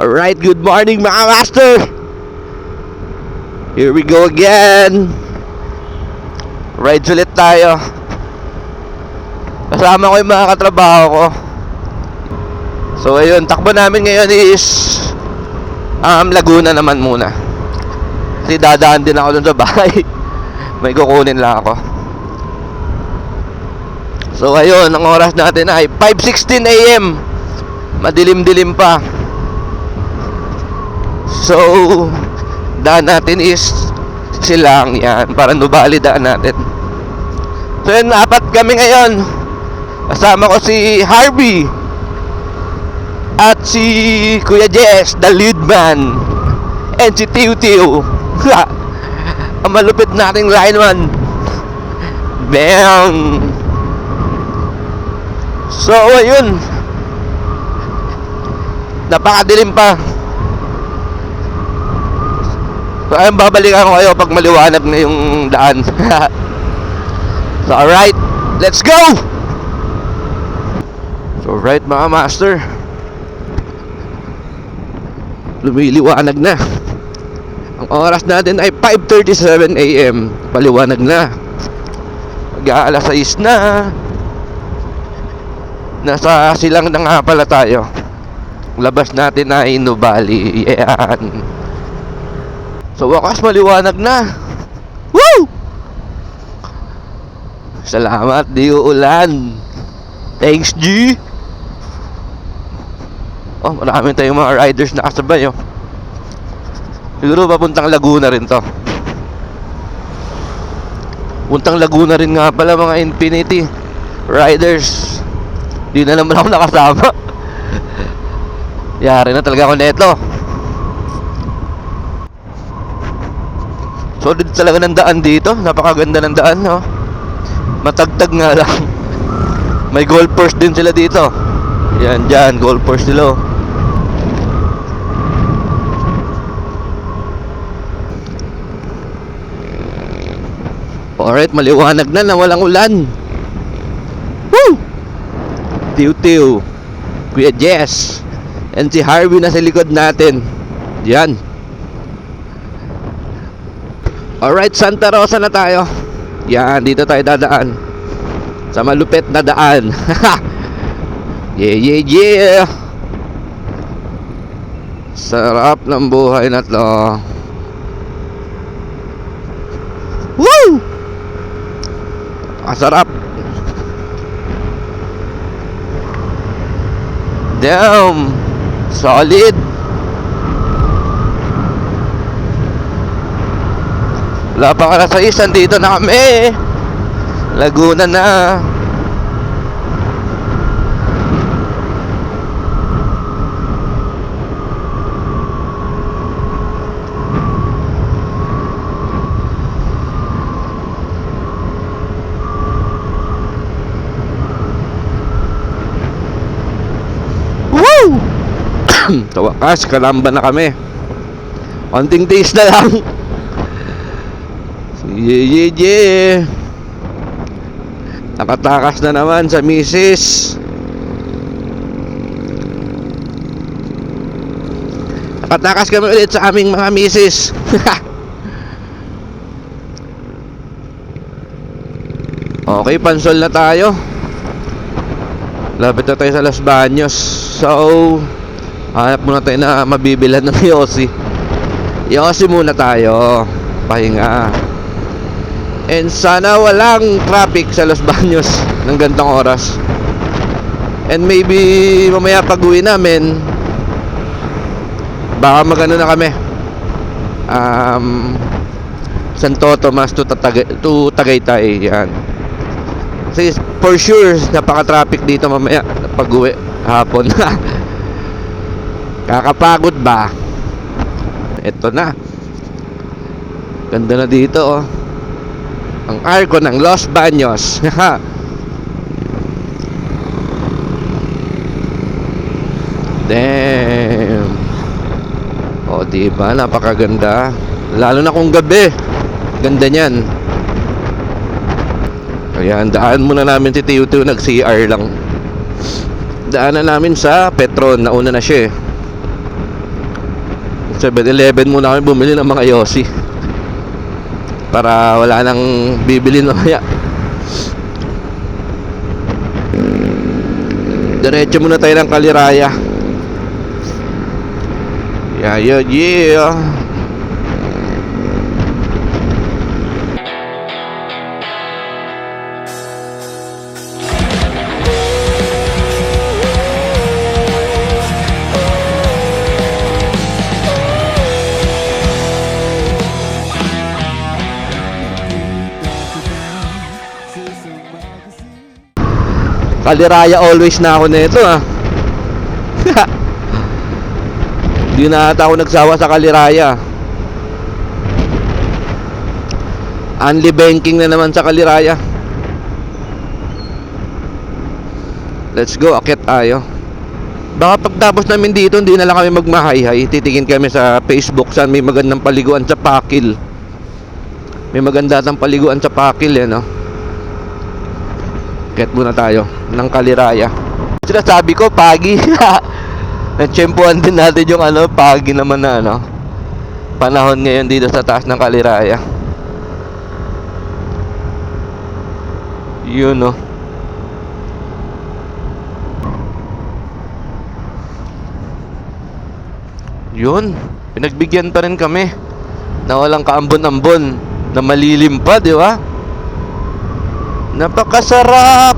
Alright, good morning mga master. Here we go again. Ride ulit tayo. Kasama ko yung mga katrabaho ko. So ayun, takbo namin ngayon is Laguna naman muna. Kasi dadaan din ako dun sa bahay. May kukunin lang ako. So ayun, ang oras natin ay 5:16 AM. Madilim-dilim pa. So, daan natin is silang yan. Para Nubali daan natin. So yun, 4 kami ngayon. Kasama ko si Harvey at si Kuya Jess, the lead man, and si Tiu Tiu. Ang malupit nating lineman. Bang! So ayun, napakadilim pa. So ayun, babalikan ko kayo pag maliwanag na yung daan. So alright, let's go! So alright mga master, lumiliwanag na. Ang oras natin ay 5:37 AM. Paliwanag na. Mag-aalas 6 na. Nasa silang na nga pala tayo. Labas natin ay Nubali. Yan. So wakas maliwanag na. Woo! Salamat, di uulan. Thanks G. Oh, marami tayong mga riders na kasabay oh. Siguro papuntang Laguna rin to. Puntang Laguna rin nga pala mga Infinity riders. Di na naman ako nakasama. Yari na talaga ako neto. Solid talaga ng daan dito. Napakaganda ng daan, no? Matagtag nga lang. May golfers din sila dito. Yan, dyan, golfers sila. Alright, maliwanag na walang ulan. Woo! Tiu-tiu, Kuya Jess, and si Harvey na sa likod natin. Yan. Alright, Santa Rosa na tayo. Yan, dito tayo dadaan sa malupit na daan. Yeah, yeah, yeah. Sarap ng buhay na to. Woo! Sarap. Damn. Solid. Wala pa ka na sa isan, dito na kami. Laguna na. Woo! Sa wakas, Kalamba na kami. Konting taste na lang. Yeah, yeah, yeah. Nakatakas na naman sa misis. Nakatakas kami ulit sa aming mga misis. Okay, pansol na tayo. Lapit na tayo sa Los Baños. So, hanap muna tayo na mabibilhan ng Yossi. Yossi muna tayo. Pahinga. And sana walang traffic sa Los Baños ng gantong oras. And maybe mamaya pag-uwi namin, baka magano na kami, Santo Tomas to Tagaytay. Yan. Kasi for sure napaka-traffic dito mamaya pag-uwi hapon. Kakapagod ba? Ito na. Ganda na dito oh. Ang arko ng Los Baños. Damn. O, diba? Napakaganda. Lalo na kung gabi. Ganda niyan. Ayan, daan muna namin si Tiyo-Tiyo, nag-CR lang. Daanan namin sa Petron. Nauna na siya eh. 7-Eleven muna kami bumili ng mga yosi. Para wala nang bibili mamaya. Diretso muna tayo ng Kaliraya. Yeah. Kaliraya always na ako nito ah. Di na ata ako nagsawa sa Kaliraya. Only banking na naman sa Kaliraya. Let's go, akit tayo. Baka pagtapos namin dito, hindi na lang kami magmahay-hay. Titingin kami sa Facebook saan may magandang paliguan sa Pakil. May maganda tang paliguan sa Pakil eh, no? Akit muna tayo ng Kaliraya. Sinasabi ko, pagi. Natsyempuan din natin yung ano, pagi naman na ano, panahon ngayon dito sa taas ng Kaliraya. Yun no. Yun, pinagbigyan pa rin kami na walang kaambon-ambon, na malilim pa, di ba? Napakasarap.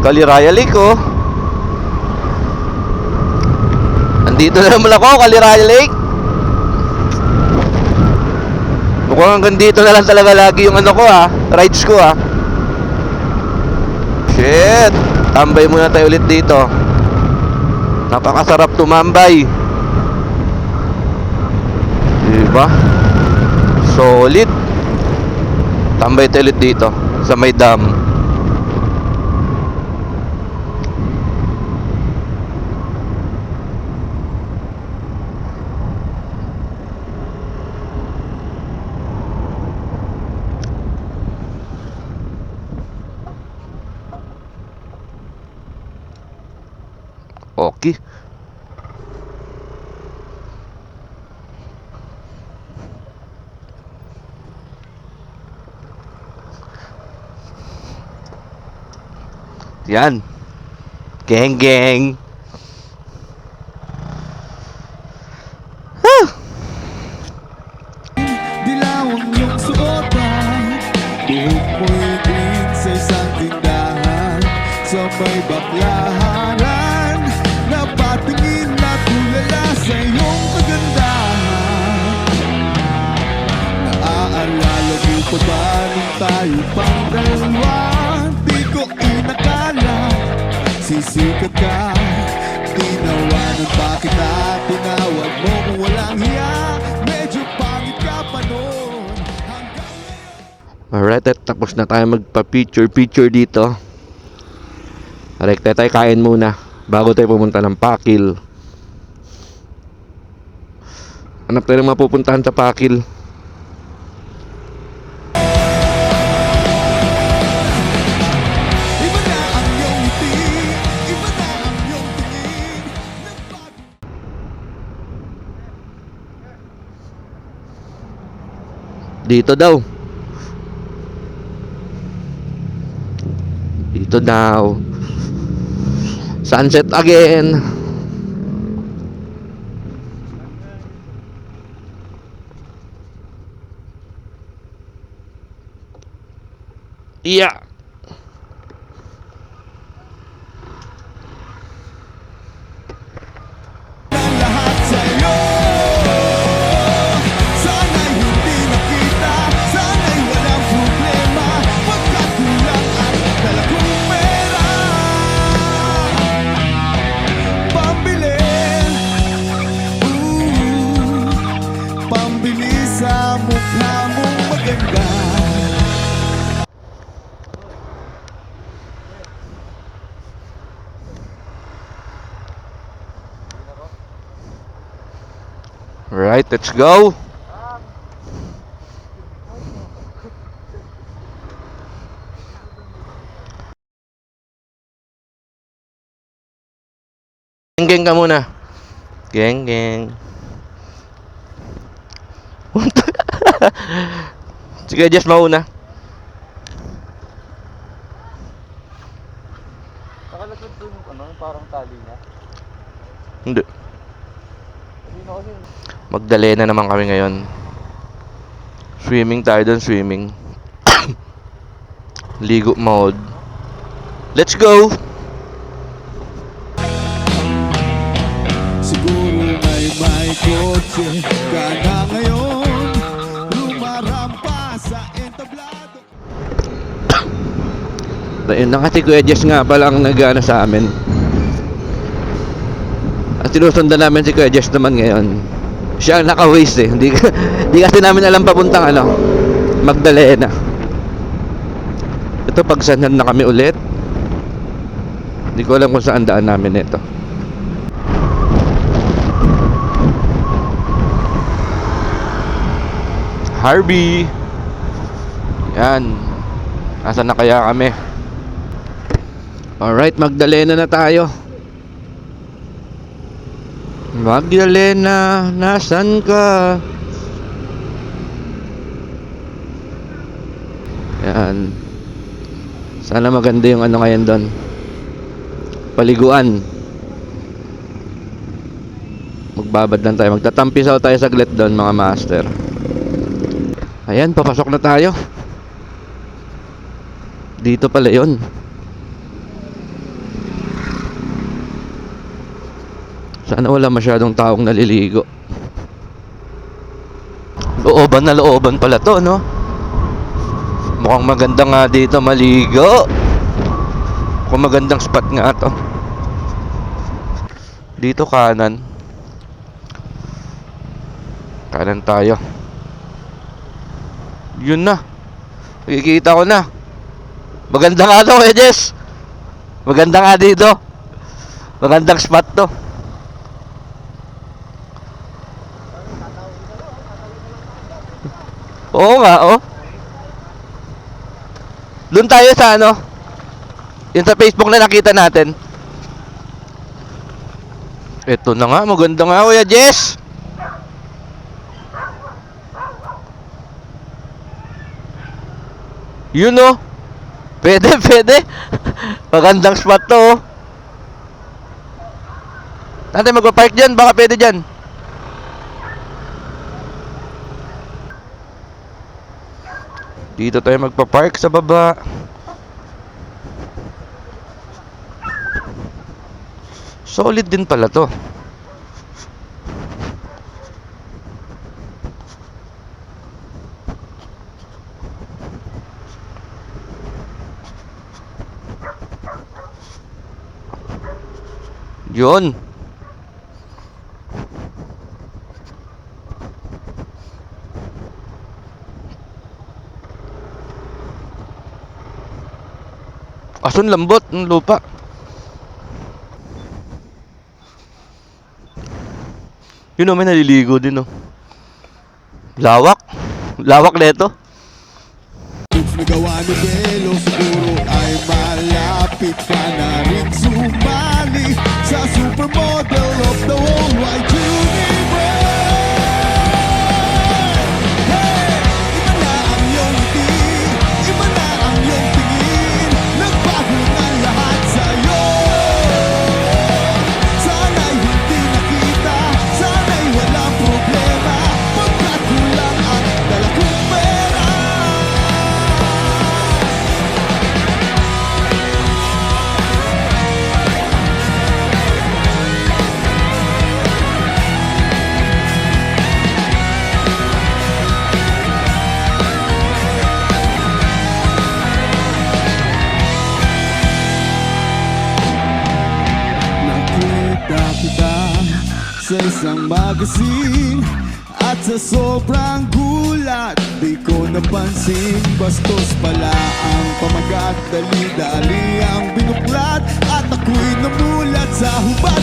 Kaliraya Lake oh. Andito na naman ako, Kaliraya Lake. Mukhang hanggang dito na lang talaga lagi yung ano ko ah, rides ko ah. Shit, tambay muna tayo ulit dito. Napakasarap tumambay. Diba? Solid. Tambay tayo ulit dito sa may dam. Okay. Yan. Geng. Dilawang yung suotan, buhok mo'y din sa isang tindahan. Sa may baklaran, napatingin na tulala sa iyong kagandahan. Naaalala mo pa ba nung tayo pang dalawa? Di ko inakala, sisikat ka. Tinawanan pa kita, tinawag mo kung walang hiya. Medyo pangit ka pa noon. Alright, at tapos na tayo magpa-picture dito. Alright, tayo kain muna bago tayo pumunta ng Pakil. Hanap tayo ng mapupuntahan sa Pakil. Iba na ang iyong ngiti, iba na ang iyong tingin. Dito daw. Dito daw. Sunset again. Yeah. Ang lahat sa'yo, sana'y hindi nakita, sana'y walang problema. Pagkakulang at dala kong pera, pambili, pambili sa mukha mong maganda. Alright, let's go. Geng ka muna. Geng. Sige, just mauna. Nakalasod doon yung ano, parang tali niya. Hindi. Hindi na kasi. Magdalena naman kami ngayon. Swimming tayo doon, swimming. Ligo mode. Let's go! Siguro may kotse ka na ngayon, lumarampa sa entablado. Ayun na nga, si Kuya Jess nga pala ang nag-ano sa amin. At sinusundan namin si Kuya Jess naman ngayon. Siya ang naka-waste eh. Hindi kasi namin alam papuntang ano, Magdalena. Ito pagsanan na kami ulit. Hindi ko alam kung saan daan namin ito. Harvey. Yan. Nasaan na kaya kami? Alright, Magdalena na tayo. Magdalena, nasan ka? Yan. Sana maganda yung ano ngayon doon. Paliguan. Magbabad lang tayo. Magtatampisaw tayo saglit doon, mga master. Ayan, papasok na tayo. Dito pala yun. Sana wala masyadong taong naliligo. Looban na looban pala to, no? Mukhang maganda nga dito maligo. Kung magandang spot nga to. Dito kanan. Kanan tayo. Yun na. Nakikita ko na. Maganda nga to, Jess. Maganda nga dito. Magandang spot to. Oo nga, oh. Doon tayo sa ano, yung sa Facebook na nakita natin. Ito na nga, maganda nga, Kuya Jess. Yun, oh. Pwede. Magandang spot to, oh. Natin magpa-park dyan, baka pwede dyan. Dito tayo magpa-park sa baba. Solid din pala to. Yun. Asun lambot ng lupa. Yun o, may naliligo din o. Lawak. Lawak neto. Nagawa ni Belo, siguro ay malapit ka na rin sumali sa supermodel of the whole wide universe. Hey! Iba na ang iyong ngiti, iba na ang iyong tingin, nagbago na lahat sa'yo. Sana'y hindi nakita, sana'y walang problema, pagkat kulang ang dala kong pera. Nakita kita sa isang magazine at sa sobrang gulat di ko napansin, bastos pala ang pamagat, dali-dali ang binuklat at ako'y namulat sa hubad.